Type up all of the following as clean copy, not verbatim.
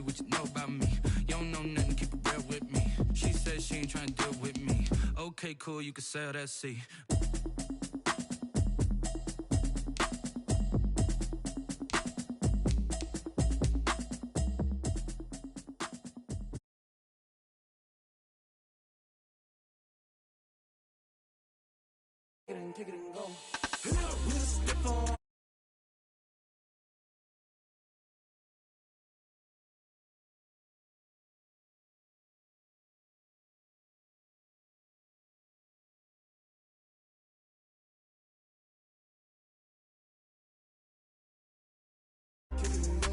me what you know about me. You don't know nothing, keep it real with me. She said she ain't trying to deal with me. Okay, cool, you can sail that sea. Take it and go.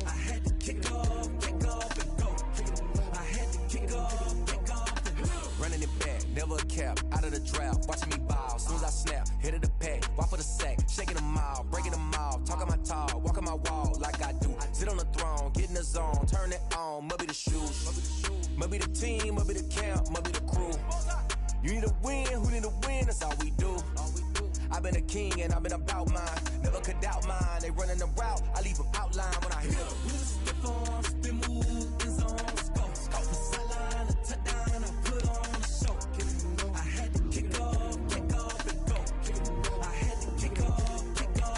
I had to kick off and go. I had to kick off and go. Running it back, never a cap, out of the drought, watching me ball. Soon as I snap, hit of the pack, walk for the sack, shaking them all, breaking them all, talking my talk, walking my wall like I do. Sit on the throne, get in the zone, turn it on, must be the shoes, must be the team, must be the camp, must be the crew. You need a win, who need a win, that's all we do. I've been a king and I've been about mine, never could doubt mine. They running the route, I leave them outline when I hit them. Stiff on, spin move, in zone, scope, the sideline, a touchdown, I put on a show. I had to kick off and go. I had to kick off and go.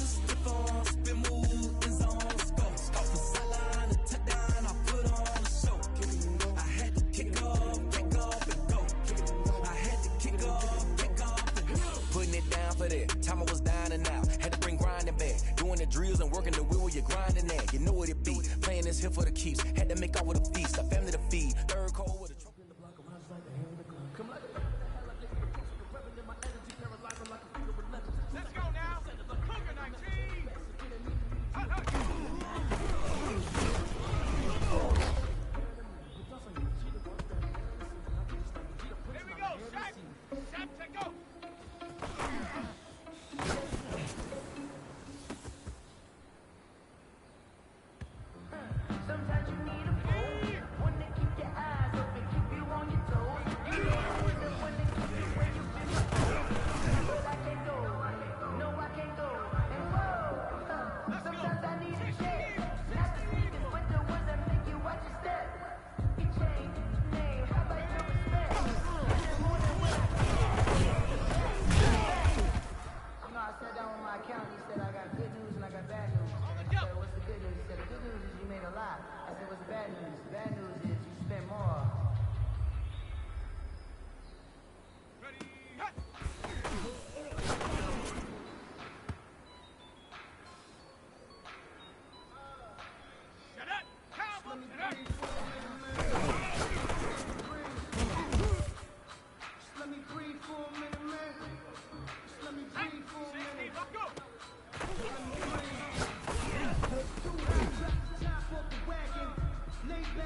Stiff on, spin move, in zone, scope, the sideline, a touchdown, I put on a show. I had to kick off and go. I had to kick off and go. Putting it down for that, time I was down and out. Had to bring grinding back, doing the drills and working the wheel where you're grinding at. You know what it be, playing this here for the keeps. Had to make out with a feast, a family to feed. Third cold with a trophy in the block, I'm like the hand of the club. Come like a let's go now, Cougar 19. Here we go, shot, take go. Sometimes you need a phone, one to keep your eyes open, keep you on your toes. You know one to keep you where you've been before. But I can't go, no I can't go. And whoa, sometimes I need a check. Not the sneakers, but the ones that make you watch your step. You change your name, how about your respect? And then more than what I You know, I sat down with my accountant, he said I got good news and I got bad news. I said, what's the good news? He said, the good news is you made a lot. I said, what's the bad news? The bad news is you spent more. Ready, hut! Shut up! Cowboy, shut up! Just let me breathe for a minute, man. Just let me breathe for a minute. Let's go! Top off the wagon, laid back.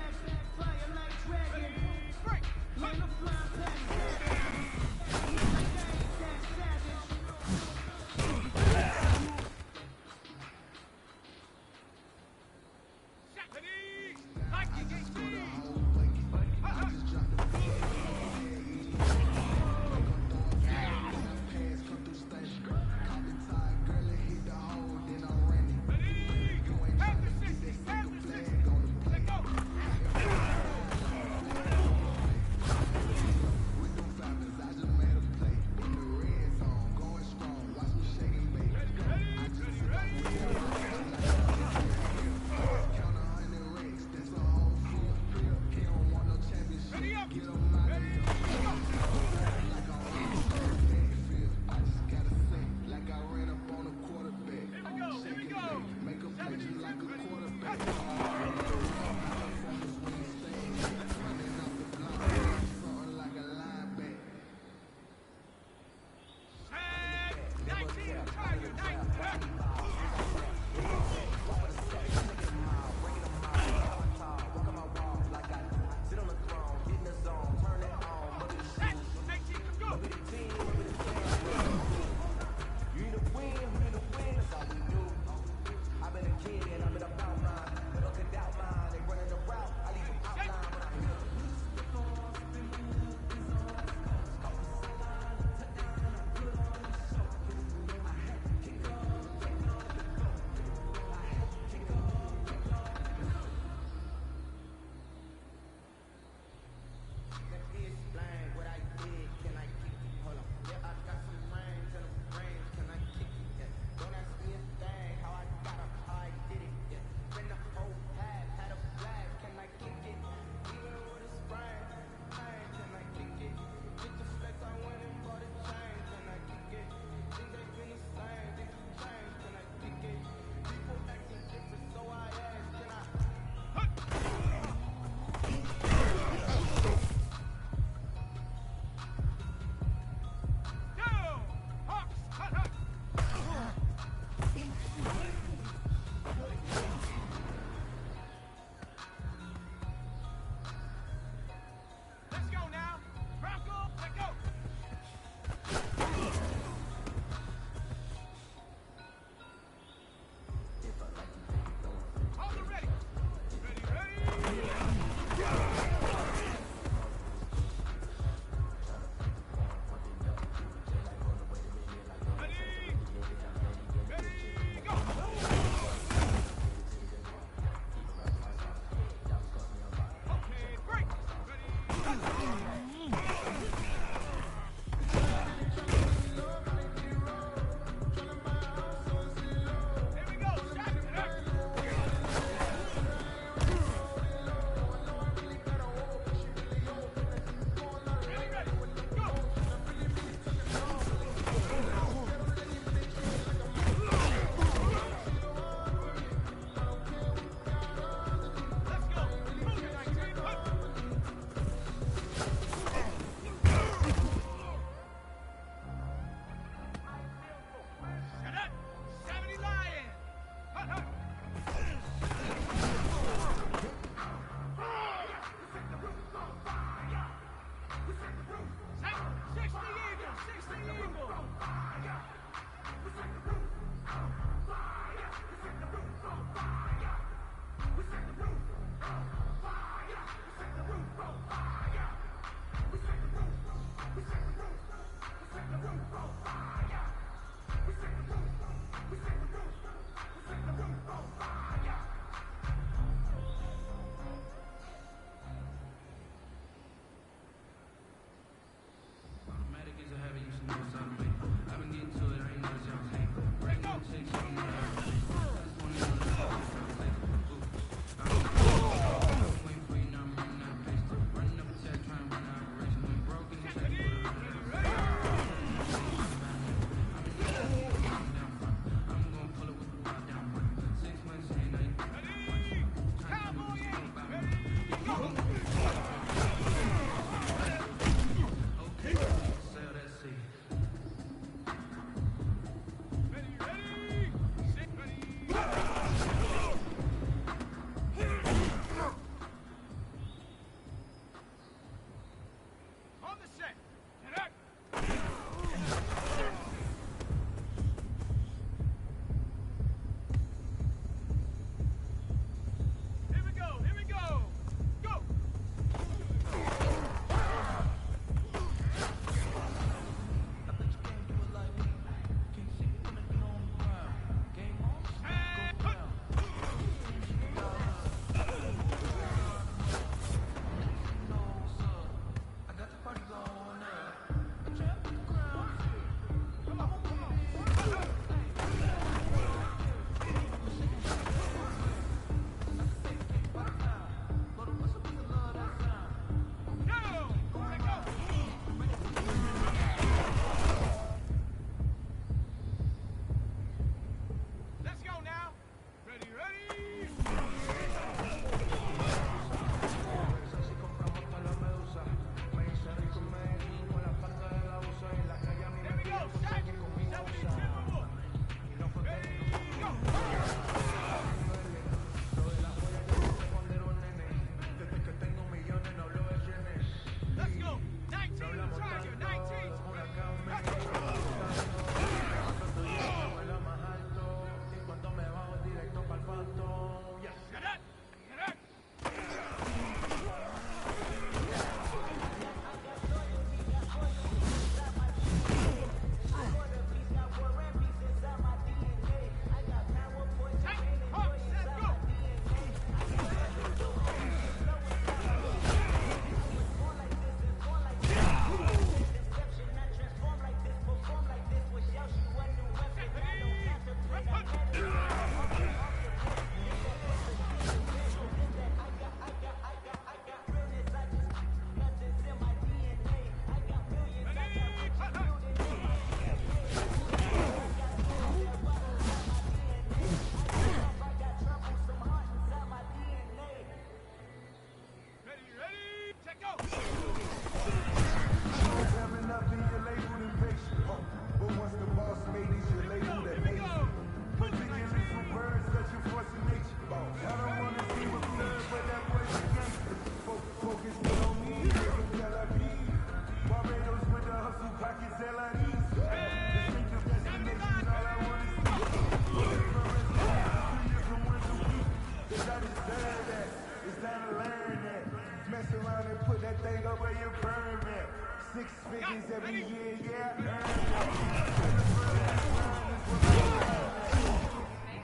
It's time to learn that. Mess around and put that thing up where you burn that. 6 figures every year, yeah, earn that.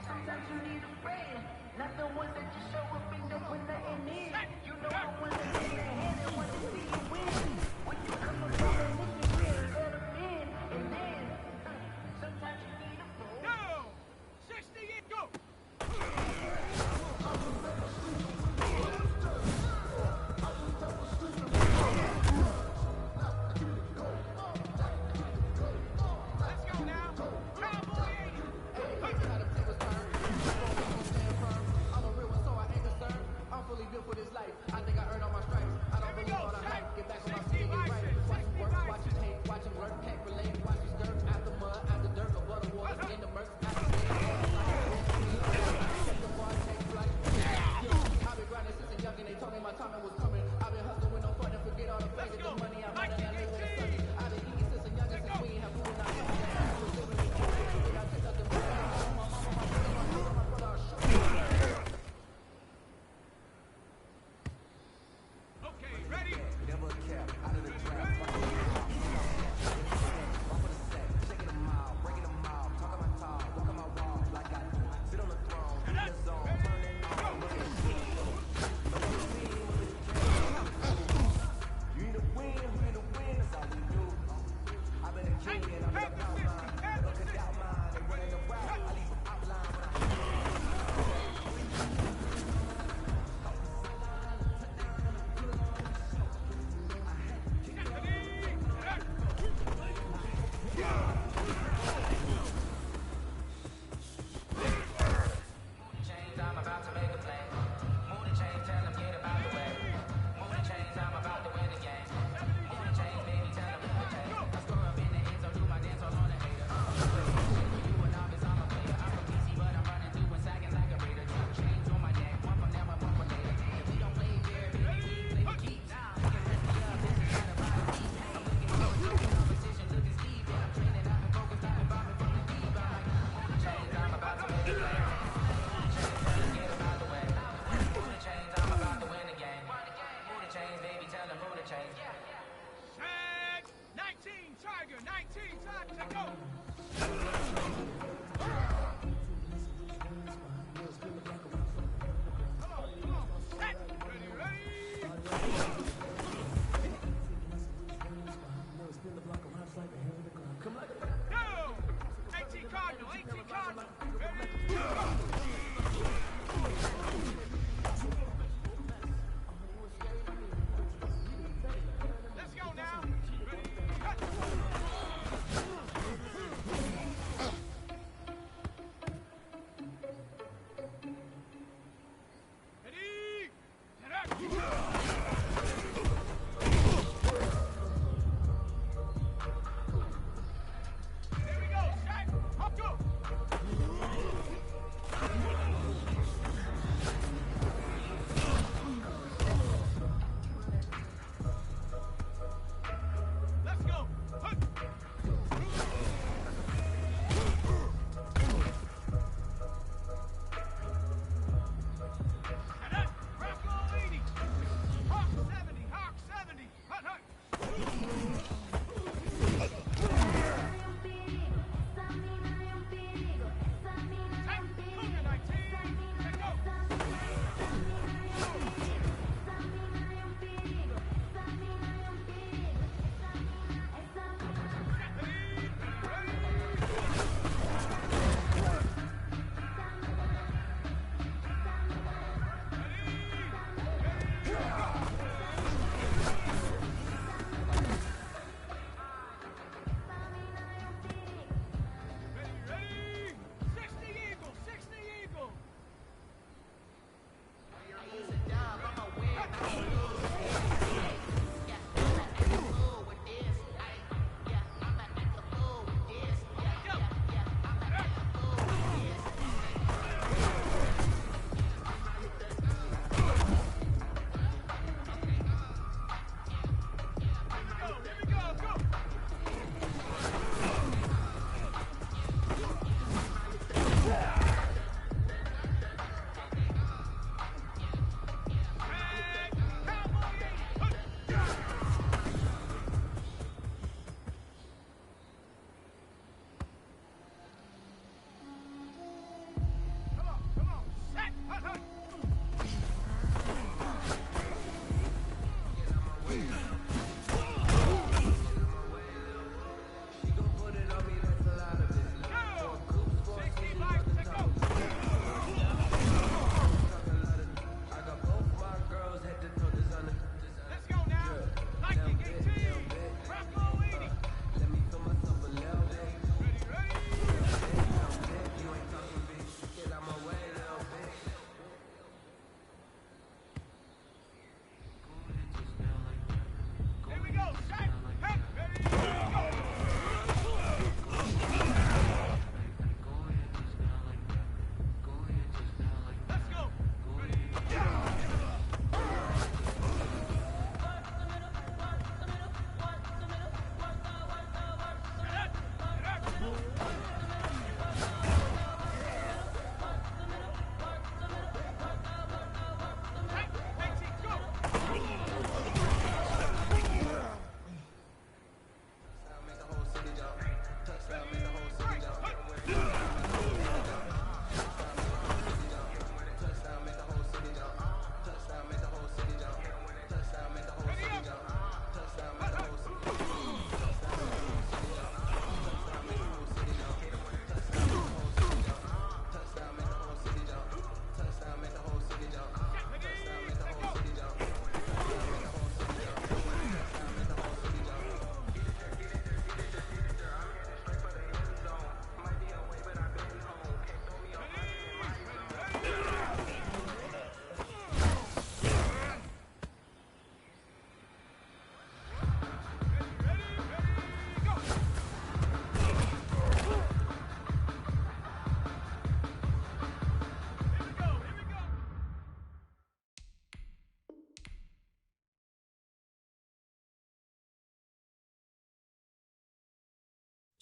Sometimes you need a friend, not the one that just show up in the when nothing is. You know the one that's in the hand and want to see you win. When you come up on a mission, yeah, let them in. And then, sometimes you need a fool. Go! 60, go! Let's go now! Cowboy 80! I'm a real one, so I ain't concerned.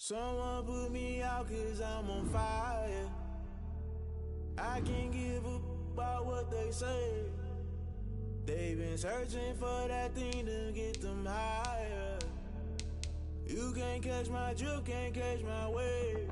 Someone put me out 'cause I'm on fire. I can't give a about what they say. They've been searching for that thing to get them higher. You can't catch my drift, can't catch my wave.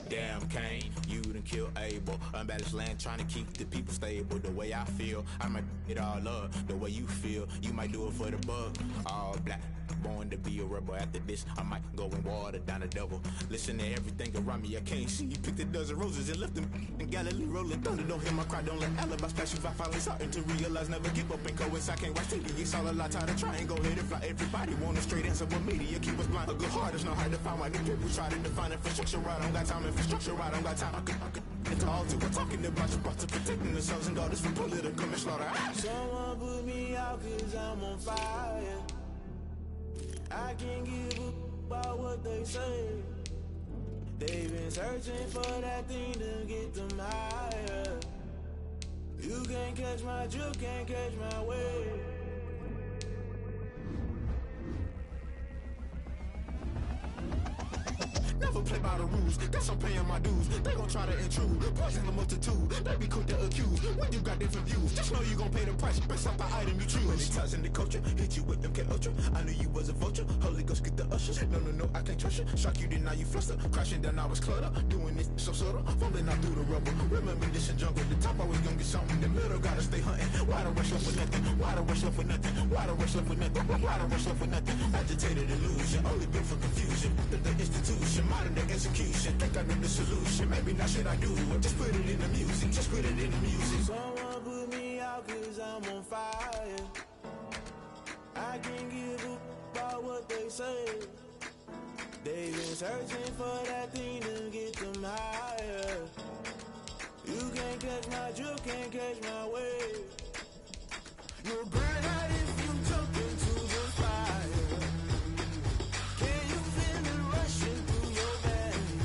Damn, Kane, you done killed Abel. Unbalanced land, trying to keep the people stable. The way I feel, I might it all up. The way you feel, you might do it for the buck. All black, born to be a rebel. After this, I might go and water down the devil. Listen to everything around me, I can't see. Picked a dozen roses and left them in Galilee rolling thunder. Don't hear my cry, don't let alibis pass you. I finally starting to realize, never give up and coincide. Can't watch TV, it's all a lot. Tired of trying, go ahead and fly. Everybody want a straight answer, but media keep us blind. A good heart is not hard to find. Why the people try to define infrastructure right? I don't got time, infrastructure right? I don't got time. I could it's all to. We're talking about your boss to protecting the sons and daughters from political manslaughter. Someone put me out 'cause I'm on fire. I can't give a about what they say. They've been searching for that thing to get them higher. You can't catch my drift, can't catch my wave. Never play by the rules, guess I'm paying my dues. They gon' try to intrude, poison the multitude. They be quick to accuse, when you got different views. Just know you gon' pay the price, based off the item you choose. Many times in the culture, hit you with MK Ultra. I knew you was a vulture, Holy Ghost get the ushers. No, I can't trust you. Shock you, then now you fluster. Crashing down, I was cluttered. Doing this so subtle, fumbling out through the rubble. Remember this in jungle, the top always gonna get something. The middle gotta stay hunting. Why the rush left with nothing? Why the rush left with nothing? Why the rush left with nothing? Why the rush left with nothing? Agitated illusion, only built for confusion. The institution, modern day execution. Think I know the solution. Maybe not should I do it? Just put it in the music. Just put it in the music. Someone put me out 'cause I'm on fire. I can't give a about what they say. They've been searching for that thing to get them higher. You can't catch my drift, can't catch my wave. You'll burn out if you jump into the fire. Can you feel it rushing through your veins?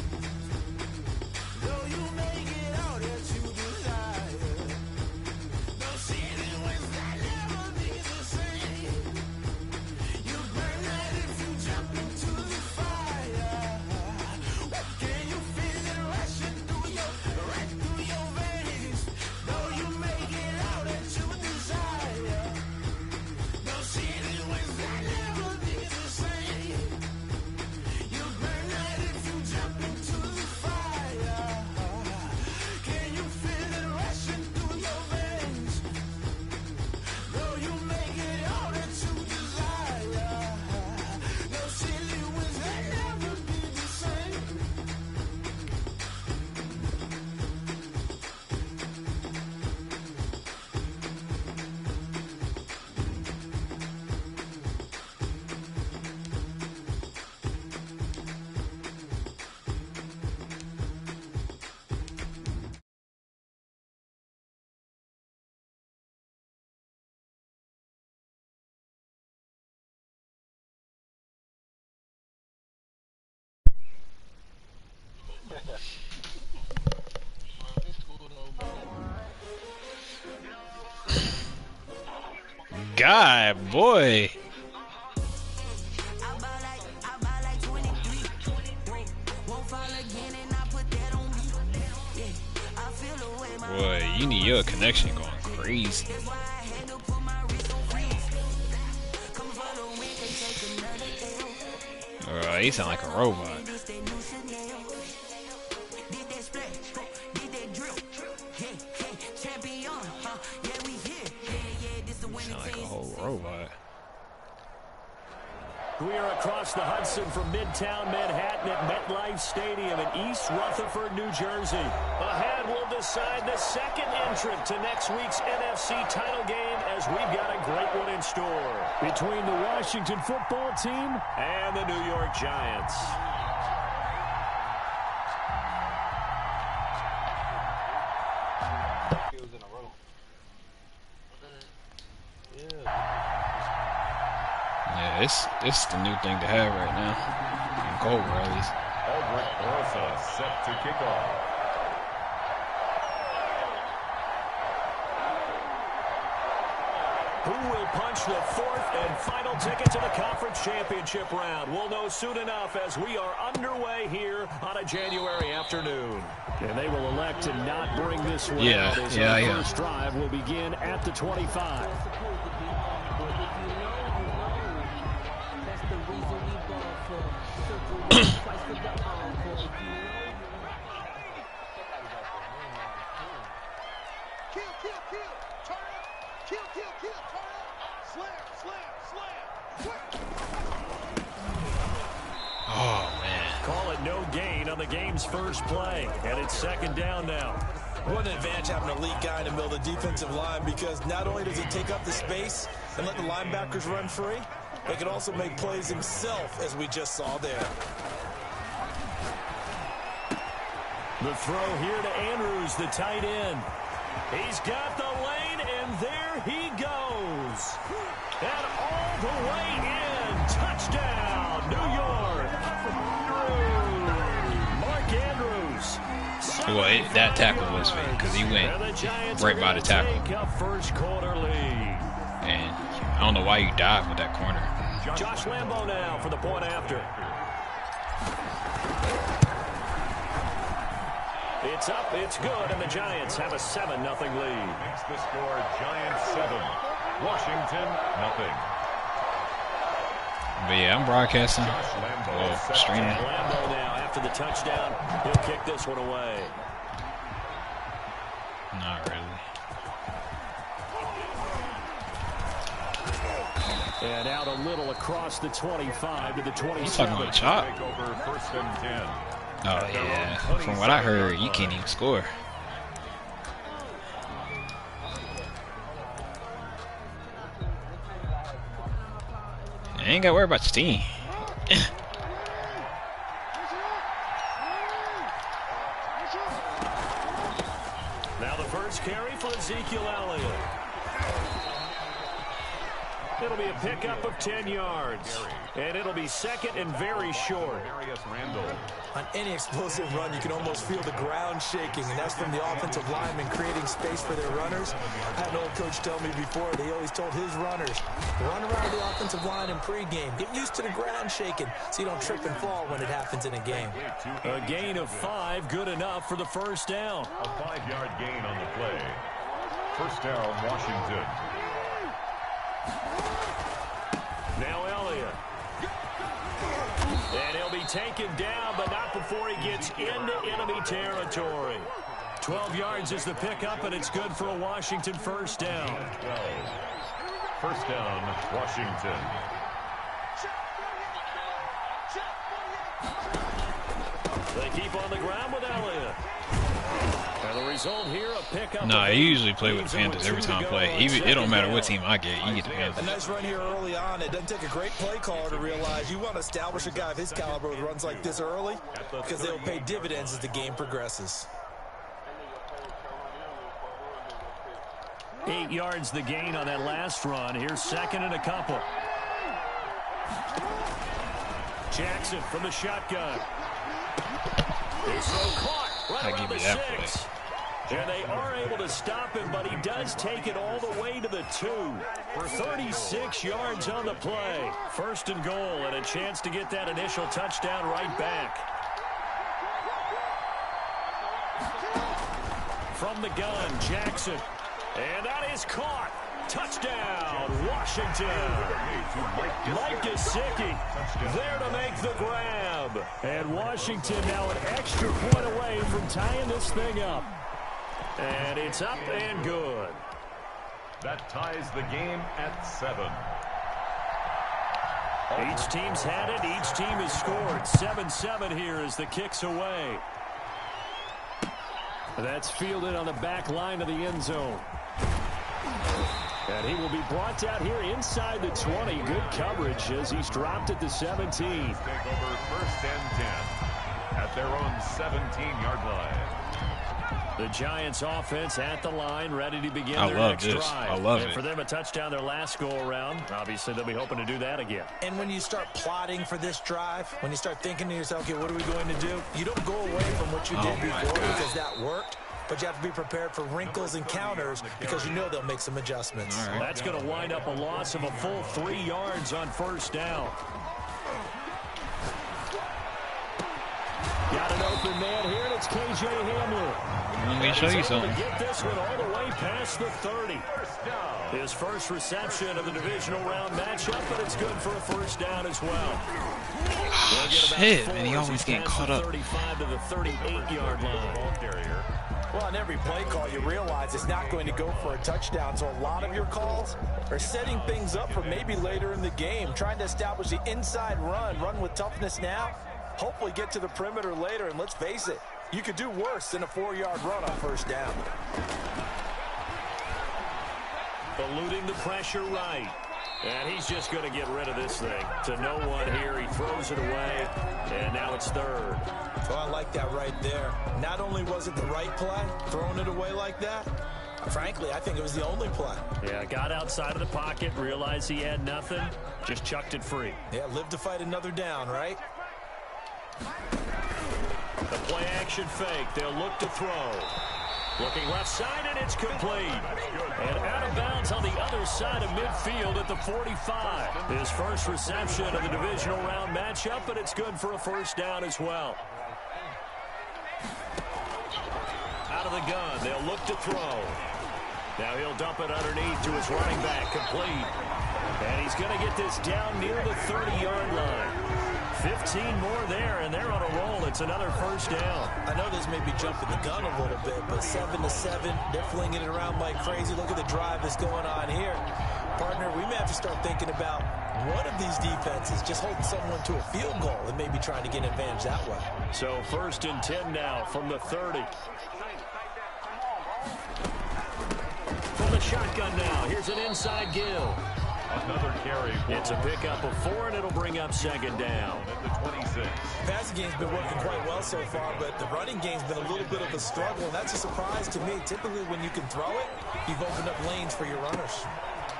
Though you make it all that you desire. No ceiling wins that never be the same. You burn out if you jump into the fire. Can you feel it rushing through right through your veins? Though you make it all that you desire. No ceiling wins that never be the same. You burn out if you jump into the fire. Can you feel it rushing through your veins? Though you make it all that you desire. No ceiling wins that never be the same. God, boy. Boy, you need your connection going crazy. He sound like a robot. Sound like a whole robot. We are across the Hudson from Midtown Manhattan at MetLife Stadium in East Rutherford, New Jersey. Ahead, we'll decide the second entrant to next week's NFC title game as we've got a great one in store between the Washington football team and the New York Giants. Yeah, it's the new thing to have right now. Goal rallies. Albert Orsa set to kick off. Who will punch the fourth and final ticket to the conference championship round? We'll know soon enough as we are underway here on a January afternoon. And they will elect to not bring this one out as the first drive will begin at the 25. Oh, man. Call it no gain on the game's first play. And it's second down now. What an advantage having a lead guy in the middle of the defensive line, because not only does he take up the space and let the linebackers run free, but he can also make plays himself, as we just saw there. The throw here to Andrews, the tight end. He's got the lane, and there he goes. And all the way in. Touchdown, New York. Mark Andrews. Well, that tackle was fake because he went right by the tackle. First quarter lead. And I don't know why you dive with that corner. Josh Lambo now for the point after. It's up, it's good, and the Giants have a 7-0 lead. Makes the score Giants 7, Washington 0. But yeah, I'm broadcasting. Streaming. Lambo now after the touchdown. He'll kick this one away. Not really. And out a little across the 25 to the 27. You talking about chop? Take over 1st and 10. Oh, yeah. From what I heard, you can't even score. You ain't got to worry about your team. Now the first carry for Ezekiel Elliott. It'll be a pickup of 10 yards. And it'll be second and very short. On any explosive run, you can almost feel the ground shaking, and that's from the offensive linemen creating space for their runners. I had an old coach tell me before, he always told his runners, run around the offensive line in pregame. Get used to the ground shaking so you don't trip and fall when it happens in a game. A gain of 5, good enough for the first down. A 5-yard gain on the play. First down, Washington. Now Elliott. And he'll be taken down, but not before he gets into enemy territory. 12 yards is the pickup, and it's good for a Washington first down. 12. First down, Washington. They keep on the ground with Elliott. And the result here, a pickup. Nah, you usually play with the Panthers every time I play. It don't matter what team I get, you get the Panthers. A nice run here early on. It doesn't take a great play caller to realize you want to establish a guy of his caliber with runs like this early, because they'll pay dividends as the game progresses. 8 yards the gain on that last run. Here's second and a couple. Jackson from the shotgun. He's so caught right around the 6. And they are able to stop him, but he does take it all the way to the 2. For 36 yards on the play. First and goal, and a chance to get that initial touchdown right back. From the gun, Jackson. And that is caught. Touchdown, Washington. Mike Gesicki there to make the grab. And Washington now an extra point away from tying this thing up. And it's up and good. That ties the game at 7. Each team's had it. Each team has scored. 7-7 here as the kick's away. That's fielded on the back line of the end zone. And he will be brought down here inside the 20. Good coverage as he's dropped at the 17. Take over 1st and 10 at their own 17-yard line. The Giants offense at the line, ready to begin their next drive. I love it. For them, a touchdown their last go-around. Obviously, they'll be hoping to do that again. And when you start plotting for this drive, when you start thinking to yourself, okay, what are we going to do? You don't go away from what you did before because that worked. but you have to be prepared for wrinkles and counters because you know they'll make some adjustments. Right. That's going to wind up a loss of a full 3 yards on first down. Got an open man here, and it's K.J. Hamler. Let me show you something. Get this one all the way past the 30. His first reception of the divisional round matchup, but it's good for a first down as well. Oh, shit, man, he always getting caught up. 35 to the 38-yard line. Well, on every play call, you realize it's not going to go for a touchdown, so a lot of your calls are setting things up for maybe later in the game, trying to establish the inside run with toughness now, hopefully get to the perimeter later, and let's face it, you could do worse than a 4-yard run on first down. Eluding the pressure right. And he's just going to get rid of this thing. To no one here. He throws it away. And now it's third. Well, I like that right there. Not only was it the right play, throwing it away like that, frankly, I think it was the only play. Yeah, got outside of the pocket, realized he had nothing, just chucked it free. Yeah, live to fight another down, right? The play action fake. They'll look to throw. Looking left side, and it's complete. And out of bounds on the other side of midfield at the 45. His first reception of the divisional round matchup, but it's good for a first down as well. Out of the gun, they'll look to throw. Now he'll dump it underneath to his running back, complete. And he's going to get this down near the 30-yard line. 15 more there, and they're on a roll. It's another first down. I know this may be jumping the gun a little bit, but 7-7, they're flinging it around like crazy. Look at the drive that's going on here. Partner, we may have to start thinking about one of these defenses just holding someone to a field goal and maybe trying to get an advantage that way. So 1st and 10 now from the 30. From the shotgun now, here's an inside Gill. Another carry. It's a pickup of 4, and it'll bring up 2nd down. At the 26. Passing game's been working quite well so far, but the running game's been a little bit of a struggle, and that's a surprise to me. Typically, when you can throw it, you've opened up lanes for your runners.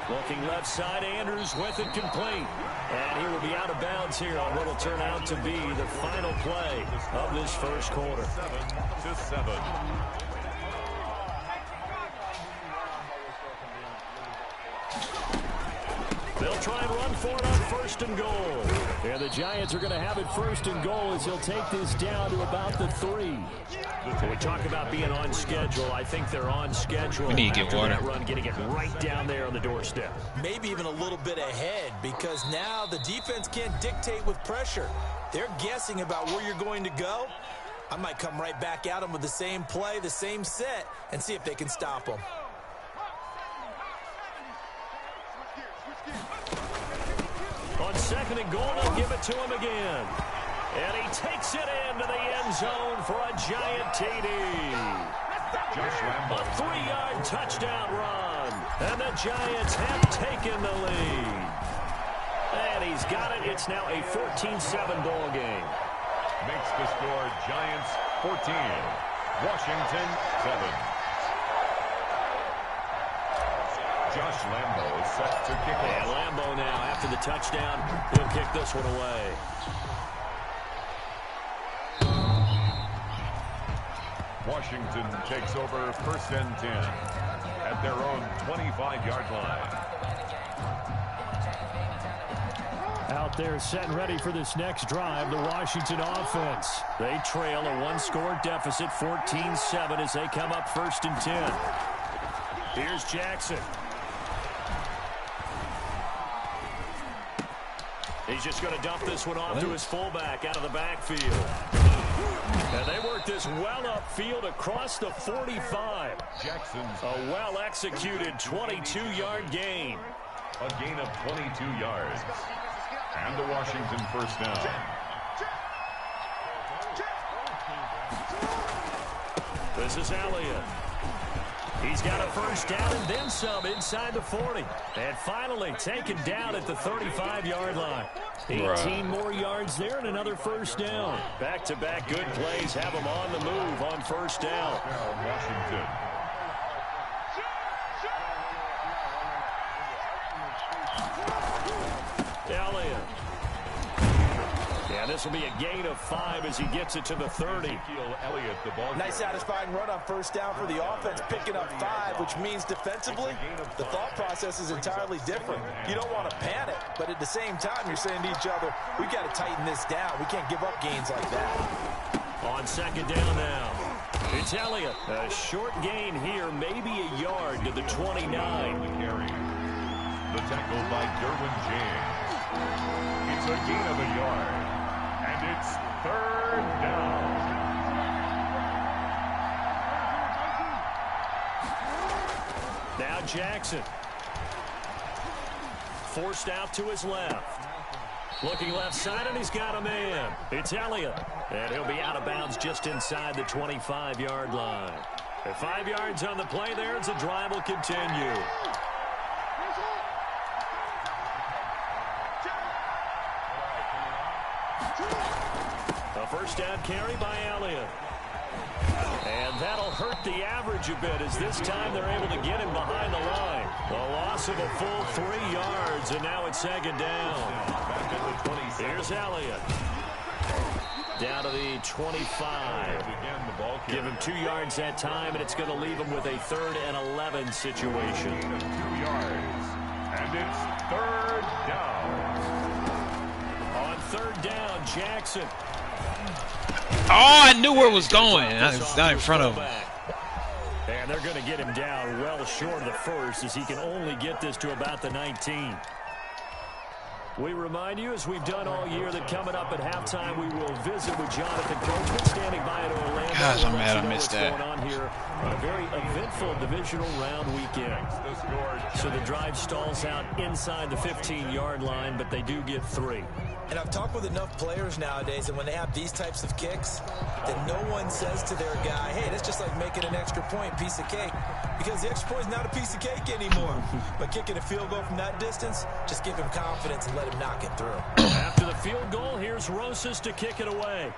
Looking left side, Andrews with it complete. And he will be out of bounds here on what will turn out to be the final play of this first quarter. 7-7. They'll try and run for it on 1st and goal. And the Giants are going to have it 1st and goal as he'll take this down to about the 3. So we talk about being on schedule. I think they're on schedule. We need to get water. That run, getting it right down there on the doorstep. Maybe even a little bit ahead, because now the defense can't dictate with pressure. They're guessing about where you're going to go. I might come right back at them with the same play, the same set, and see if they can stop them. On 2nd and goal, they'll give it to him again. And he takes it into the end zone for a giant TD. A 3-yard touchdown run. And the Giants have taken the lead. And he's got it. It's now a 14-7 ball game. Makes the score Giants 14. Washington 7. Josh Lambo is set to kick off. And Lambo now, after the touchdown, he'll kick this one away. Washington takes over 1st and 10 at their own 25-yard line. Out there set and ready for this next drive, the Washington offense. They trail a 1-score deficit, 14-7, as they come up 1st and 10. Here's Jackson. He's just going to dump this one off to his fullback out of the backfield. And they work this well upfield across the 45. Jackson's a well-executed 22-yard gain. A gain of 22 yards. And the Washington 1st down. This is Elliott. He's got a 1st down and then some inside the 40. And finally taken down at the 35-yard line. 18 more yards there and another 1st down. Back-to-back good plays have them on the move on 1st down. Washington. Elliott. Yeah, this will be a gain of 5 as he gets it to the 30. Nice satisfying run on first down for the offense, picking up 5, which means defensively, the thought process is entirely different. You don't want to panic, but at the same time, you're saying to each other, we got to tighten this down. We can't give up gains like that. On second down now, it's Elliott. A short gain here, maybe a yard to the 29. The tackle by Derwin James. It's a gain of a yard. And it's third down. Now Jackson. Forced out to his left. Looking left side, and he's got a man. It's Elliott. And he'll be out of bounds just inside the 25-yard line. At 5 yards on the play there as the drive will continue. A first down carry by Elliott. And that'll hurt the average a bit as this time they're able to get him behind the line. A loss of a full 3 yards, and now it's second down. Here's Elliott. Down to the 25. Give him 2 yards that time, and it's going to leave him with a 3rd and 11 situation. 2 yards. And it's third down. On third down, Jackson. Oh, I knew where it was going. It's not in front of him. And they're going to get him down well short of the first as he can only get this to about the 19. We remind you, as we've done all year, that coming up at halftime, we will visit with Jonathan Coachman standing by at Orlando. Gosh, I'm mad I missed that. Going on here, a very eventful divisional round weekend. So the drive stalls out inside the 15-yard line, but they do get 3. And I've talked with enough players nowadays, and when they have these types of kicks, then no one says to their guy, hey, that's just like making an extra point, piece of cake. Because the extra point is not a piece of cake anymore. But kicking a field goal from that distance, just give him confidence and let him knock it through. After the field goal, here's Rosas to kick it away.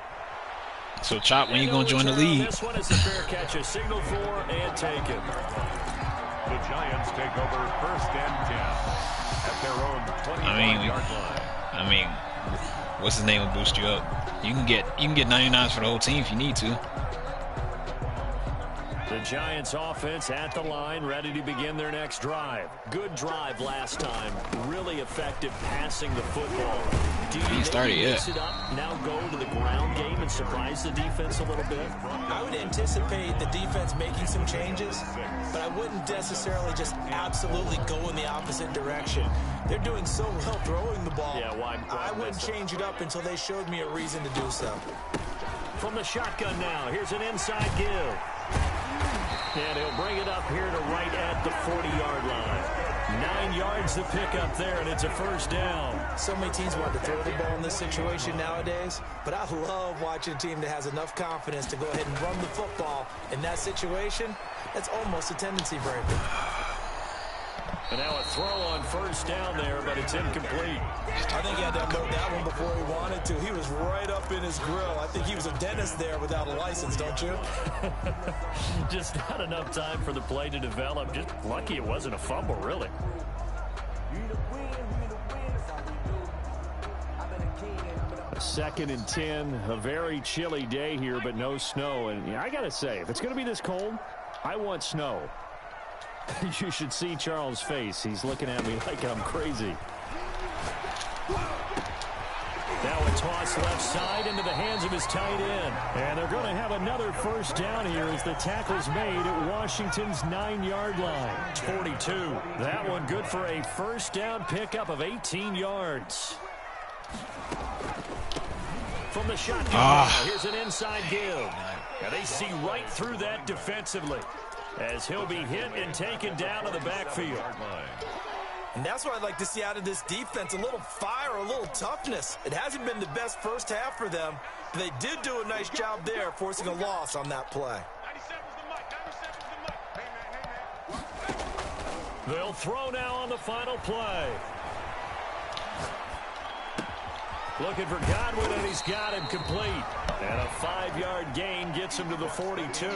So, Chop, when you going to join the league? This one is a fair catch, a signal for and take it. The Giants take over 1st and 10 at their own 25-yard line. I mean, what's his name will boost you up. You can get 99s for the whole team if you need to. The Giants offense at the line, ready to begin their next drive. Good drive last time. Really effective passing the football. Do you mix it up, now go to the ground game and surprise the defense a little bit? I would anticipate the defense making some changes, but I wouldn't necessarily just absolutely go in the opposite direction. They're doing so well throwing the ball. Yeah, why I wouldn't change it up until they showed me a reason to do so. From the shotgun now, here's an inside give. And he'll bring it up here to right at the 40-yard line. 9 yards to pick up there, and it's a first down. So many teams want to throw the ball in this situation nowadays, but I love watching a team that has enough confidence to go ahead and run the football. In that situation, that's almost a tendency breaker. And now a throw on first down there, but it's incomplete. I think he had to unload that one before he wanted to. He was right up in his grill. I think he was a dentist there without a license, don't you? Just not enough time for the play to develop. Just lucky it wasn't a fumble, really. A 2nd and 10, a very chilly day here, but no snow. And I got to say, if it's going to be this cold, I want snow. You should see Charles' face. He's looking at me like I'm crazy. Now a toss left side into the hands of his tight end. And they're going to have another first down here as the tackle's made at Washington's 9-yard line. 42. That one good for a first down pickup of 18 yards. From the shotgun, here's an inside give. Now they see right through that defensively, as he'll be hit and taken down to the backfield. And that's what I'd like to see out of this defense, a little fire, a little toughness. It hasn't been the best first half for them, but they did do a nice job there, forcing a loss on that play. They'll throw now on the final play. Looking for Godwin, and he's got him complete. And a 5-yard gain gets him to the 42.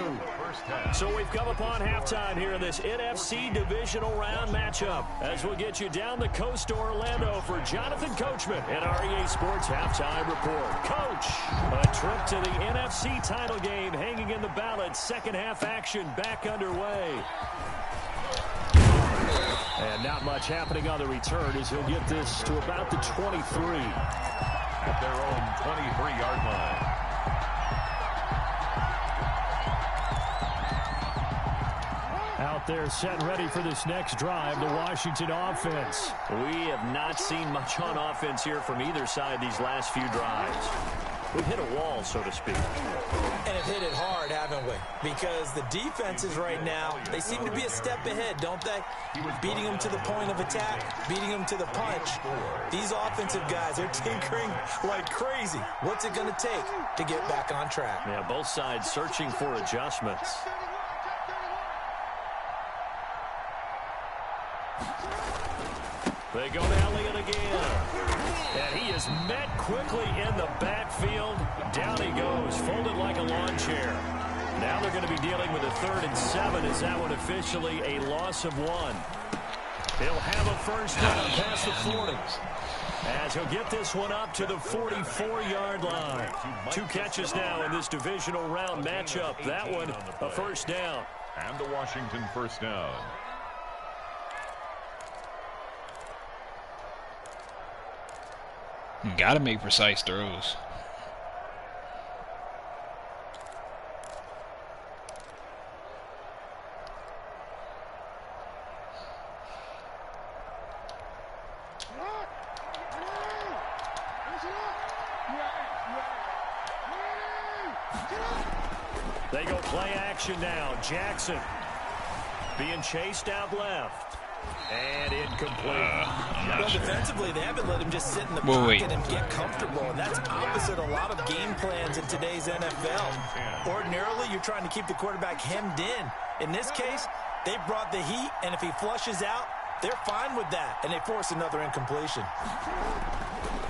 So we've come upon halftime here in this NFC Divisional Round matchup. As we'll get you down the coast to Orlando for Jonathan Coachman and our EA Sports Halftime Report. Coach, a trip to the NFC title game hanging in the balance. Second half action back underway. And not much happening on the return as he'll get this to about the 23. At their own 23-yard line. Out there set and ready for this next drive, the Washington offense. We have not seen much on offense here from either side these last few drives. We've hit a wall, so to speak. And have hit it hard, haven't we? Because the defenses right now, they seem to be a step ahead, don't they? Beating them to the point of attack, beating them to the punch. These offensive guys are tinkering like crazy. What's it going to take to get back on track? Yeah, both sides searching for adjustments. They go to Elliott again. And he is met quickly in the backfield. Down he goes, folded like a lawn chair. Now they're going to be dealing with a 3rd and 7. Is that one officially a loss of 1? He'll have a first down past the 40. As he'll get this one up to the 44-yard line. 2 catches now in this divisional round matchup. That one, a first down. And the Washington first down. Gotta make precise throws. They go play action now. Jackson being chased out left. And incomplete. Well, defensively, they haven't let him just sit in the pocket and get comfortable. And that's opposite a lot of game plans in today's NFL. Ordinarily, you're trying to keep the quarterback hemmed in. In this case, they brought the heat, and if he flushes out, they're fine with that. And they force another incompletion.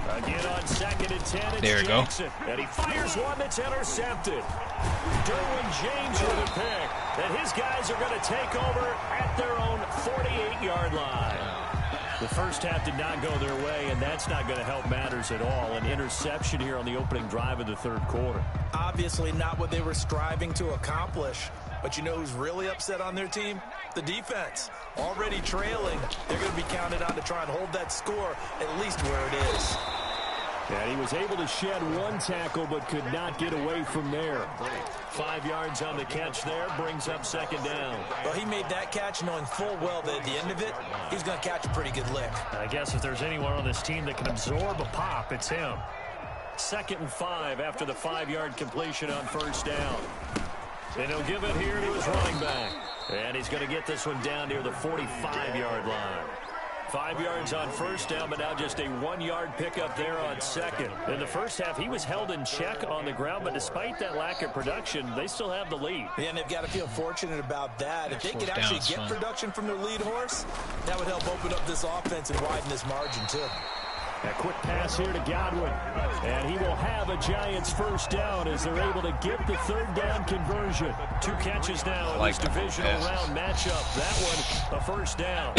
Again on 2nd and 10, it's there we Jackson. Go. And he fires one that's intercepted. Derwin James with a pick. And his guys are going to take over at their own 48-yard line. The first half did not go their way, and that's not going to help matters at all. An interception here on the opening drive of the 3rd quarter. Obviously not what they were striving to accomplish. But you know who's really upset on their team? The defense. Already trailing. They're going to be counted on to try and hold that score at least where it is. And he was able to shed 1 tackle but could not get away from there. 5 yards on the catch there, brings up 2nd down. Well, he made that catch knowing full well that at the end of it, he's going to catch a pretty good lick. I guess if there's anyone on this team that can absorb a pop, it's him. 2nd and 5 after the 5-yard completion on first down. And he'll give it here to his running back. And he's going to get this one down near the 45-yard line. 5 yards on first down, but now just a 1-yard pickup there on 2nd. In the first half, he was held in check on the ground, but despite that lack of production, they still have the lead. Yeah, and they've got to feel fortunate about that. If they could actually get production from their lead horse, that would help open up this offense and widen this margin, too. A quick pass here to Godwin, and he will have a Giants first down as they're able to get the 3rd down conversion. 2 catches now in this divisional round matchup. That one, a first down.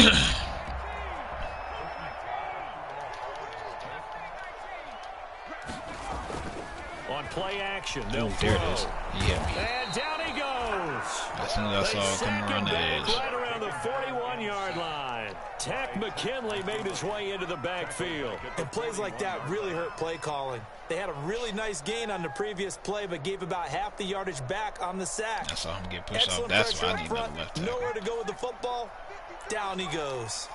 On play action, they'll throw. There it is. Yeah. And down he goes. As soon as I saw him coming around the edge. Right around the 41-yard line. Tack McKinley made his way into the backfield. And plays like that really hurt play calling. They had a really nice gain on the previous play, but gave about half the yardage back on the sack. I saw him get pushed Excellent off. That's pressure why I need front, another left tackle. nowhere to go with the football. Down he goes.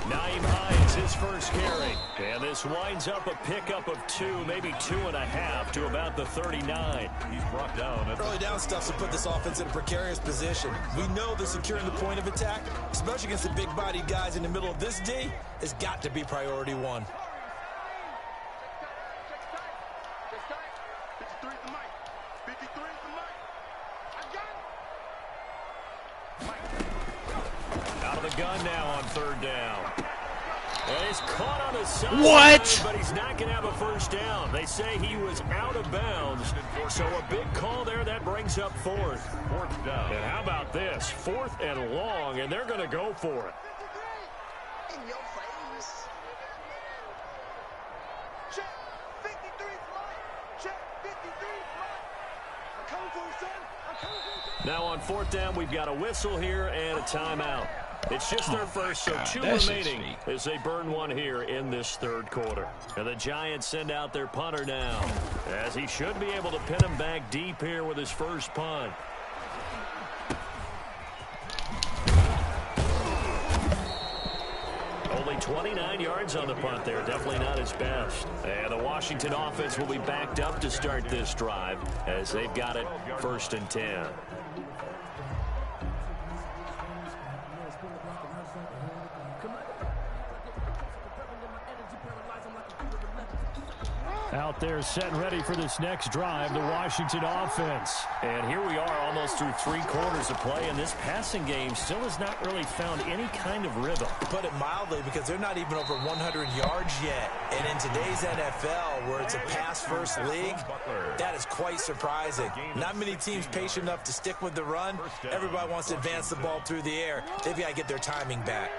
Naeem Hines, his first carry. And this winds up a pickup of 2, maybe 2.5 to about the 39. He's brought down. Early down stuff to put this offense in a precarious position. We know that securing the point of attack, especially against the big-bodied guys in the middle of this D, has got to be priority 1. Out of the gun now on 3rd down. And he's caught on the side. What? But he's not going to have a first down. They say he was out of bounds. So a big call there. That brings up fourth. Fourth down. And how about this? 4th and long, and they're going to go for it. In your face. Check 53 flight. Check 53 flight. I'm coming for you, son. I'm coming for you. Now on 4th down, we've got a whistle here and a timeout. It's just their first, so 2 remaining as they burn one here in this 3rd quarter. And the Giants send out their punter now, as he should be able to pin him back deep here with his first punt. Only 29 yards on the punt there. Definitely not his best. And the Washington offense will be backed up to start this drive as they've got it 1st and 10. Out there set and ready for this next drive, the Washington offense. And here we are almost through 3 quarters of play, and this passing game still has not really found any kind of rhythm. To put it mildly, because they're not even over 100 yards yet. And in today's NFL, where it's a pass-first league, that is quite surprising. Not many teams patient enough to stick with the run. Everybody wants to advance the ball through the air. They've got to get their timing back.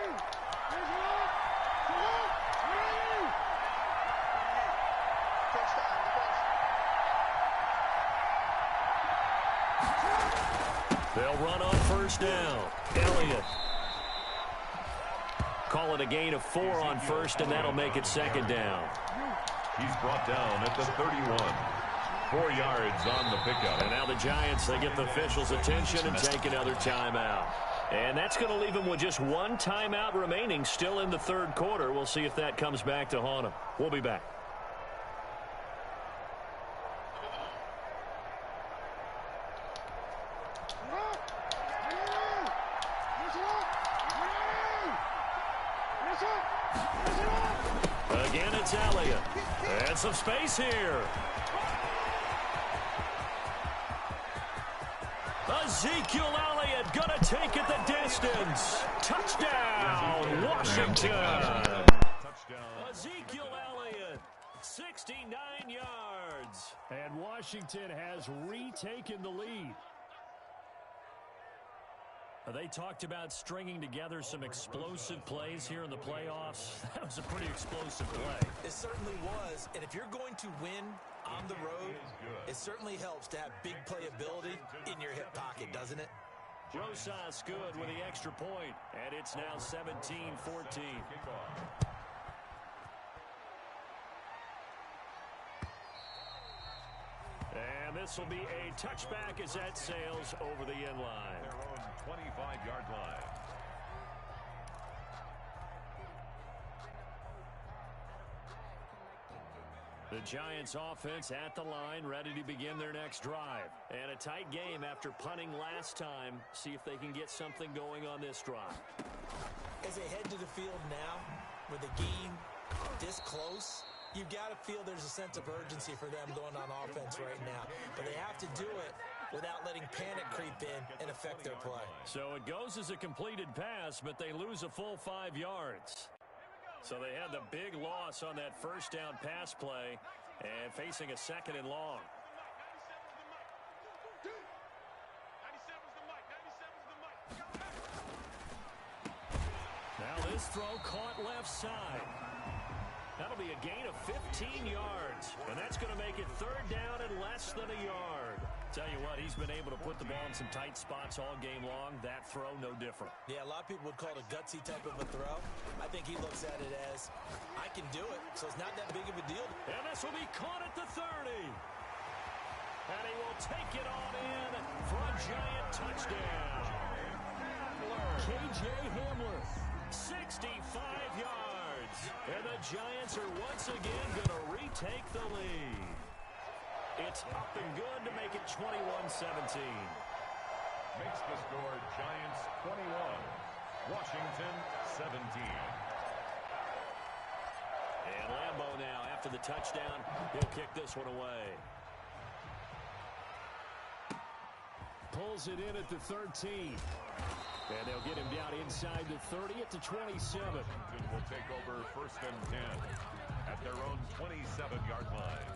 They'll run on 1st down. Elliott. Call it a gain of 4 on 1st, and that'll make it 2nd down. He's brought down at the 31. 4 yards on the pickup. And now the Giants, they get the officials' attention and take another timeout. And that's going to leave them with just 1 timeout remaining still in the 3rd quarter. We'll see if that comes back to haunt them. We'll be back. Again, it's Elliott. And some space here. Ezekiel Elliott going to take it the distance. Touchdown, Washington. Touchdown. Ezekiel Elliott, 69 yards. And Washington has retaken the lead. They talked about stringing together some explosive plays here in the playoffs. That was a pretty explosive play. It certainly was. And if you're going to win on the road, it certainly helps to have big playability in your hip pocket, doesn't it? Rosas good with the extra point, and it's now 17-14. And this will be a touchback as that sails over the end line. Their own 25-yard line. The Giants offense at the line, ready to begin their next drive. And a tight game after punting last time. See if they can get something going on this drive. As they head to the field now, with the game this close, you've got to feel there's a sense of urgency for them going on offense right now. But they have to do it without letting panic creep in and affect their play. So it goes as a completed pass, but they lose a full 5 yards. So they had the big loss on that 1st down pass play and facing a 2nd and long. Now this throw caught left side. That'll be a gain of 15 yards, and that's going to make it 3rd down and less than a yard. Tell you what, he's been able to put the ball in some tight spots all game long. That throw, no different. Yeah, a lot of people would call it a gutsy type of a throw. I think he looks at it as, I can do it, so it's not that big of a deal. And this will be caught at the 30. And he will take it on in for a Giant touchdown. K.J. Hamler, 65 yards. And the Giants are once again going to retake the lead. It's up and good to make it 21-17. Makes the score Giants 21, Washington 17. And Lambeau now, after the touchdown, he'll kick this one away. pulls it in at the 13. And they'll get him down inside the 30 at the 27. Washington will take over 1st and 10 at their own 27-yard line.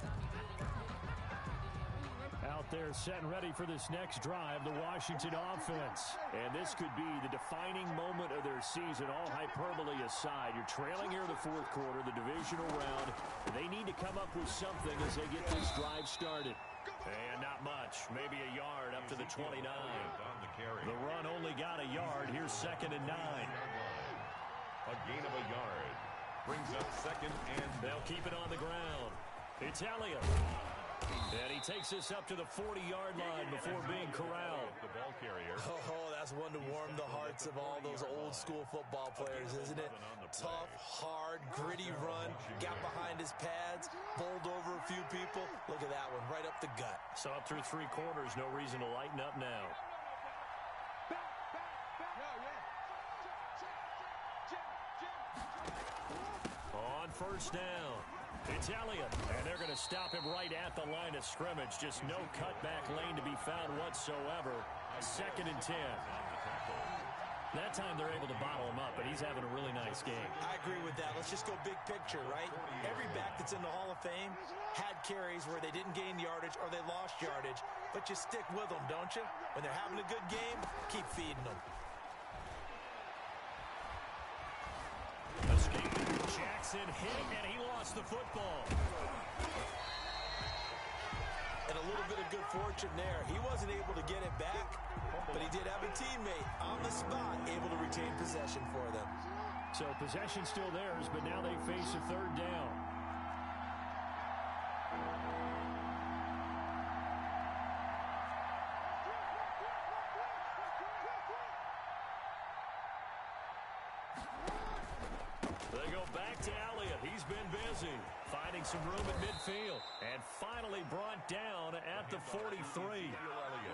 Out there set and ready for this next drive, the Washington offense. And this could be the defining moment of their season, all hyperbole aside. You're trailing here in the 4th quarter, the divisional round. They need to come up with something as they get this drive started. And not much, maybe a yard up to the 29. The run only got a yard. Here's 2nd and 9. A gain of a yard brings up 2nd and... They'll keep it on the ground. It's Elliott. And he takes this up to the 40-yard line before being corralled. The ball carrier. Oh, that's one to warm the hearts of all those old-school football players, isn't it? Tough, hard, gritty run. Got behind his pads, bowled over a few people. Look at that one, right up the gut. So up through 3 quarters, no reason to lighten up now. On 1st down, it's Elliott, and they're going to stop him right at the line of scrimmage. Just no cutback lane to be found whatsoever. 2nd and 10. That time they're able to bottle him up, but he's having a really nice game. I agree with that. Let's just go big picture, right? Every back that's in the Hall of Fame had carries where they didn't gain yardage or they lost yardage, but you stick with them, don't you? When they're having a good game, keep feeding them. Jackson hit, and he lost the football. And a little bit of good fortune there. He wasn't able to get it back, but he did have a teammate on the spot able to retain possession for them. So possession still theirs, but now they face a 3rd down. They go back to Elliott. He's been busy, finding some room at midfield. And finally brought down at the 43.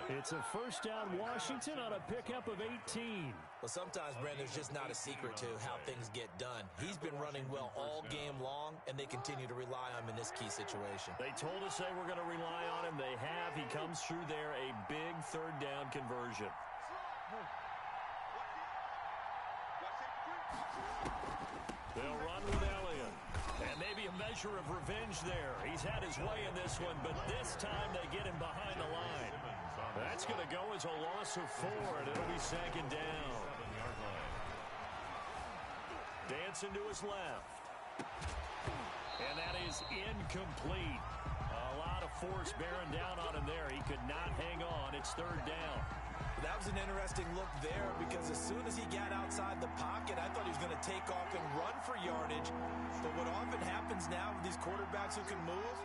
It's a 1st down Washington on a pickup of 18. Well, sometimes, Brent, there's just not a secret to how things get done. He's been running well all game long, and they continue to rely on him in this key situation. They told us they were going to rely on him. They have. He comes through there, a big 3rd down conversion. They'll run with Elliott. And maybe a measure of revenge there. He's had his way in this one, but this time they get him behind the line. That's going to go as a loss of 4, and it'll be 2nd down. Dancing to his left. And that is incomplete. A lot of force bearing down on him there. He could not hang on. It's 3rd down. That was an interesting look there because as soon as he got outside the pocket, I thought he was going to take off and run for yardage. But what often happens now with these quarterbacks who can move,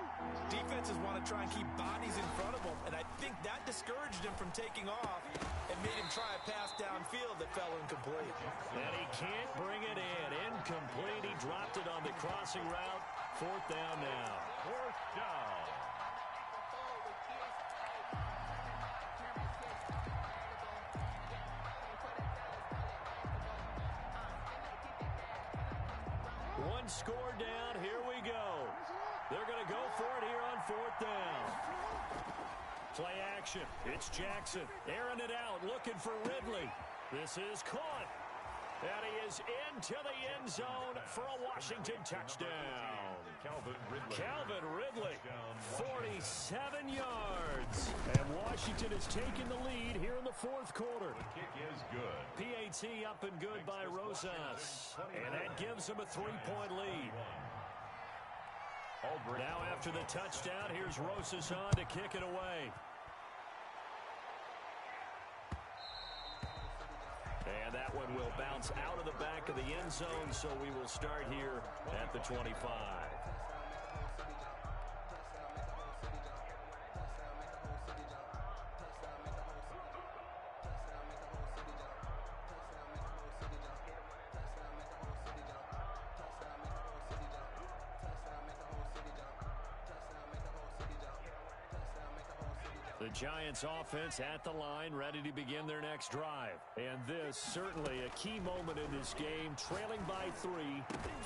defenses want to try and keep bodies in front of them. And I think that discouraged him from taking off and made him try a pass downfield that fell incomplete. And he can't bring it in. Incomplete. He dropped it on the crossing route. 4th down now. 4th down. One score down. Here we go. They're going to go for it here on 4th down. Play action. It's Jackson. Airing it out. Looking for Ridley. This is caught. And he is into the end zone for a Washington touchdown. Calvin Ridley, 47 yards. And Washington has taken the lead here in the 4th quarter. The kick is good. PAT up and good by Rosas. And that gives them a 3-point lead. Now after the touchdown, here's Rosas on to kick it away. And that one will bounce out of the back of the end zone, so we will start here at the 25. The Giants offense at the line, ready to begin their next drive. And this, certainly a key moment in this game, trailing by 3,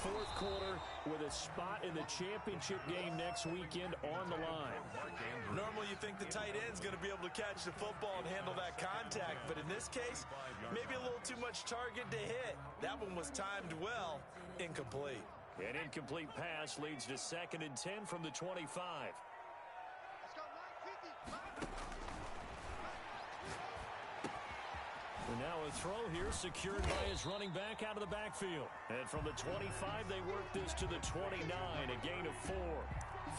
fourth quarter, with a spot in the championship game next weekend on the line. Normally you think the tight end's going to be able to catch the football and handle that contact, but in this case, maybe a little too much target to hit. That one was timed well, incomplete. An incomplete pass leads to 2nd and 10 from the 25. And now a throw here secured by his running back out of the backfield. And from the 25, they work this to the 29, a gain of 4.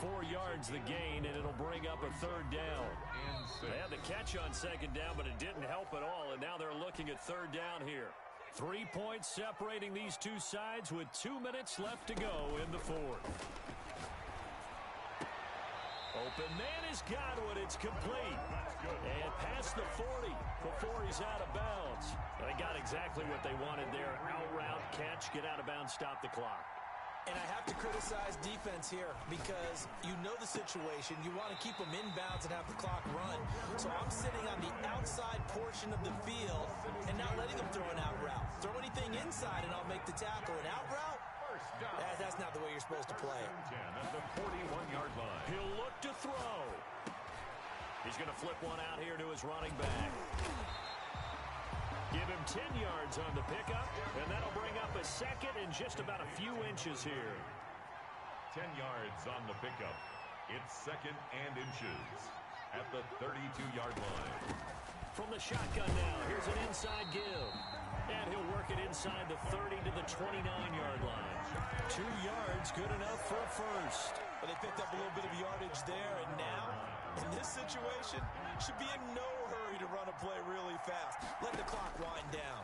4 yards the gain, and it'll bring up a 3rd down. They had the catch on 2nd down, but it didn't help at all, and now they're looking at 3rd down here. 3 points separating these two sides with 2 minutes left to go in the 4th. Open man has got it. It's complete. And past the 40 before he's out of bounds. They got exactly what they wanted there. Out route, catch, get out of bounds, stop the clock. And I have to criticize defense here because you know the situation. You want to keep them inbounds and have the clock run. So I'm sitting on the outside portion of the field and not letting them throw an out route. Throw anything inside and I'll make the tackle. An out route? That's not the way you're supposed to play it. At the 41-yard line. He'll look to throw. He's going to flip one out here to his running back. Give him 10 yards on the pickup, and that'll bring up a 2nd and just about a few inches here. 10 yards on the pickup. It's 2nd and inches at the 32-yard line. From the shotgun now, here's an inside give. And he'll work it inside the 30 to the 29-yard line. 2 yards, good enough for a first. But they picked up a little bit of yardage there, and now, in this situation, should be in no hurry to run a play really fast. Let the clock wind down.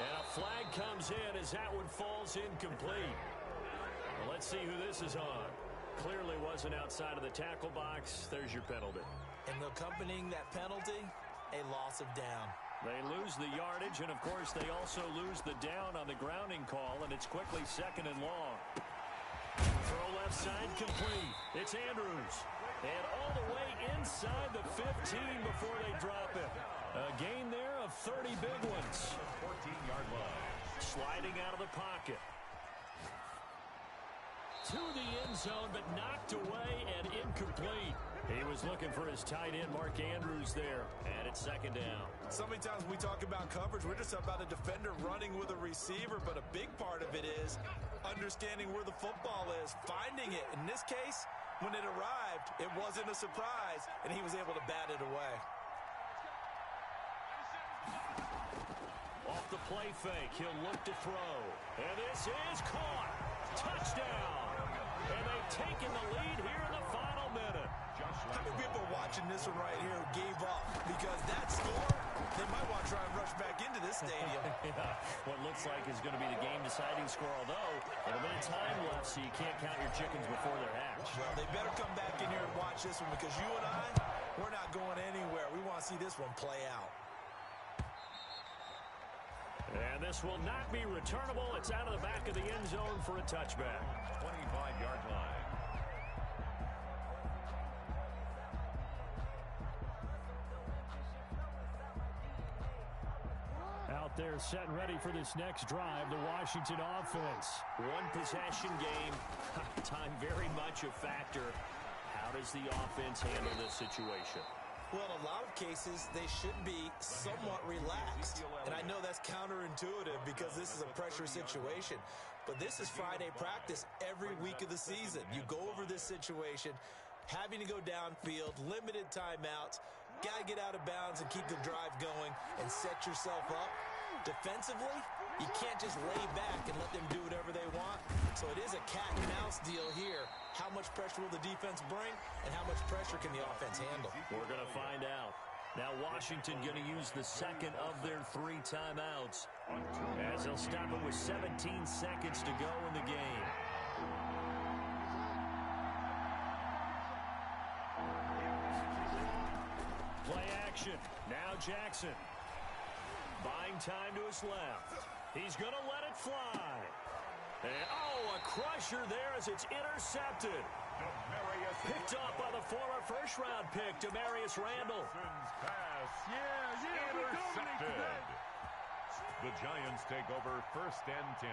And a flag comes in as that one falls incomplete. Well, let's see who this is on. Clearly wasn't outside of the tackle box. There's your penalty. And accompanying that penalty, a loss of down. They lose the yardage, and of course they also lose the down on the grounding call, and it's quickly 2nd and long. Throw left side complete. It's Andrews. And all the way inside the 15 before they drop it. A gain there of 30 big ones. 14-yard line. Sliding out of the pocket. To the end zone, but knocked away and incomplete. He was looking for his tight end, Mark Andrews, there. And it's 2nd down. So many times we talk about coverage, we're just about a defender running with a receiver, but a big part of it is understanding where the football is, finding it. In this case, when it arrived, it wasn't a surprise, and he was able to bat it away. Off the play fake, he'll look to throw. And this is caught. Touchdown. And they've taken the lead here in the final minute. How many people are watching this one right here who gave up? Because that score, they might want to try and rush back into this stadium. Yeah, what looks like is going to be the game-deciding score, although a bit of time left, so you can't count your chickens before they're hatched. Well, they better come back in here and watch this one because you and I, we're not going anywhere. We want to see this one play out. And this will not be returnable. It's out of the back of the end zone for a touchback. 25-yard line. Out there set and ready for this next drive, the Washington offense. One possession game. Time very much a factor. How does the offense handle this situation? Well, in a lot of cases, they should be somewhat relaxed. And I know that's counterintuitive because this is a pressure situation. But this is Friday practice every week of the season. You go over this situation, having to go downfield, limited timeouts, got to get out of bounds and keep the drive going and set yourself up. Defensively, you can't just lay back and let them do whatever they want. So it is a cat and mouse deal here. How much pressure will the defense bring, and how much pressure can the offense handle? We're going to find out. Now Washington going to use the second of their 3 timeouts as they'll stop it with 17 seconds to go in the game. Play action. Now Jackson. Buying time to his left. He's going to let it fly. And, oh, a crusher there as it's intercepted. Picked off by the former first-round pick, Demarius Randall. Pass, intercepted. The Giants take over 1st and 10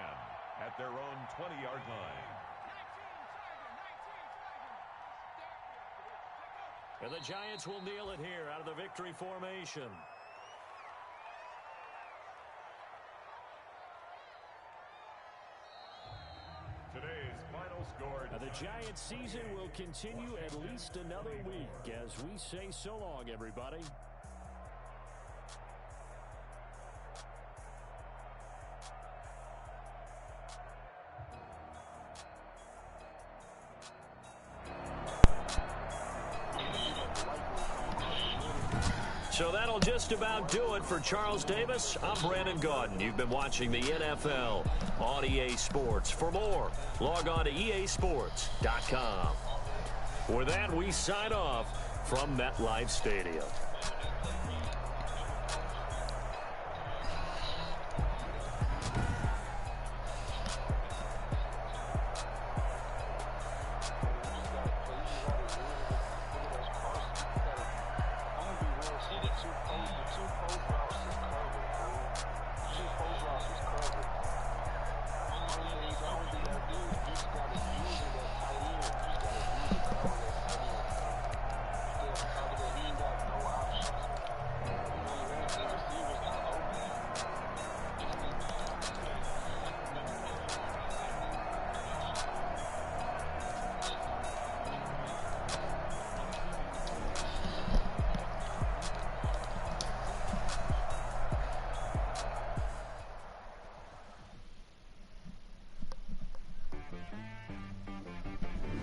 at their own 20-yard line. And the Giants will kneel it here out of the victory formation. Today's final score. Now the Giants season will continue at least another week as we say so long, everybody. So that'll just about do it for Charles Davis. I'm Brandon Gaudin. You've been watching the NFL on EA Sports. For more, log on to easports.com. With that, we sign off from MetLife Stadium.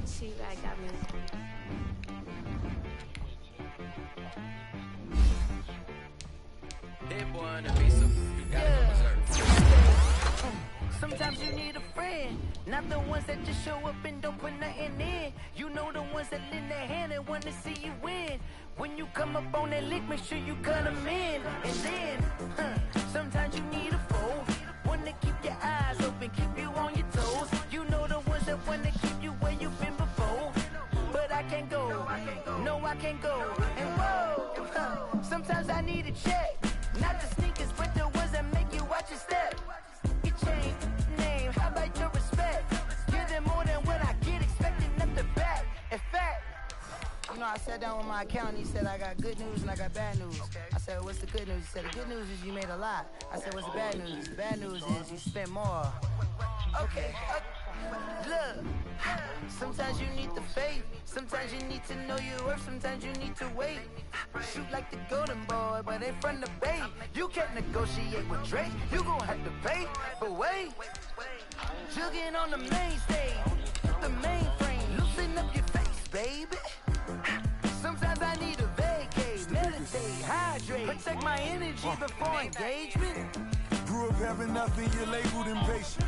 She like got me. That boy on the visa, you gotta go berserk. Sometimes you need a friend, not the ones that just show up and don't put nothing in. You know the ones that lend their hand and want to see you win. When you come up on that lick, make sure you cut them in. And then, sometimes you need a foe, one to keep your eyes open, keep you on your toes. You know the ones that want to keep you where you've been before. But I can't go, no I can't go. And whoa, sometimes I need a check, not the sneakers, but the ones that make you watch your step. You change name, how about your respect? Give them more than what I get, expecting them to back. In fact, you know, I sat down with my accountant, he said I got good news and I got bad news. I said, what's the good news? He said, the good news is you made a lot. I said, what's the bad news? The bad news is you spent more. Okay, look, sometimes you need the faith, sometimes you need to know your worth, sometimes you need to wait. Shoot like the golden boy, but ain't from the bay. You can't negotiate with Drake, you gon' have to pay. But wait, jugging on the main stage, the mainframe, loosen up your face, baby. Sometimes I need a vacate, meditate, hydrate, protect my energy before engagement. Grew up having nothing, you're labeled impatient.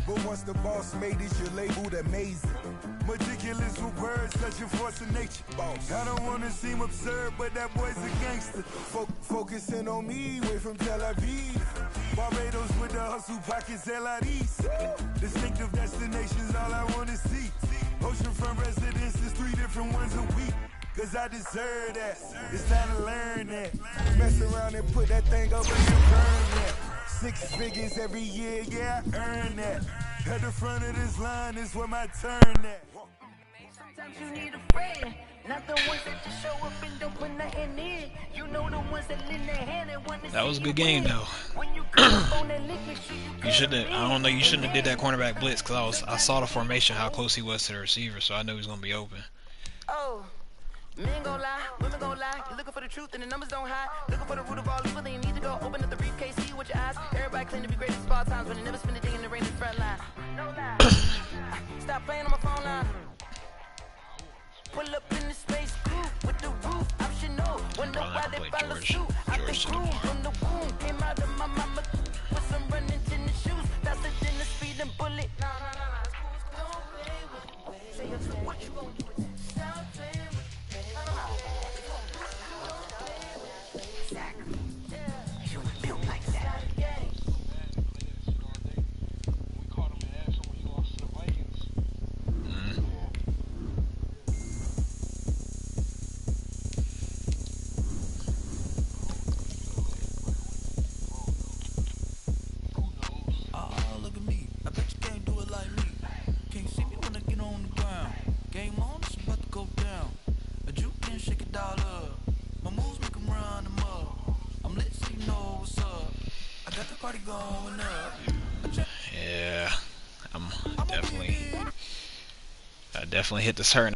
But once the boss made it, you're labeled amazing. Meticulous with words, such a force of nature. I don't wanna seem absurd, but that boy's a gangster. Focusing on me, way from Tel Aviv. Barbados with the hustle pockets, LIDs. Distinctive destinations, all I wanna see. Oceanfront residences, 3 different ones a week. Cause I deserve that, it's time to learn that. Mess around and put that thing up and you burn that. 6 figures every year, yeah, I earn that. At the front of this line is where my turn at. Sometimes you need a friend, not the ones that just show up and don't put nothing in. You know the ones that lend their hand and want to That was a good game, though. You shouldn't. I don't know. You shouldn't have did that cornerback blitz because I saw the formation, how close he was to the receiver, so I knew he was gonna be open. Oh. Men gon' lie, women gon' lie. You're looking for the truth and the numbers don't hide. Looking for the root of all evil, then you need to go open up the briefcase, see with your eyes. Everybody claim to be great at small times, but they never spend a day in the rain in the front line. No lie. Stop playing on my phone line. Pull up in the space coupe with the roof optional. Wonder why they follow suit. I've been groomed from the womb. Came out of my mama with some running tennis shoes. Faster than the speeding bullet. No. Say what you gon' do? Stop playing. Yeah, I definitely hit this hurt.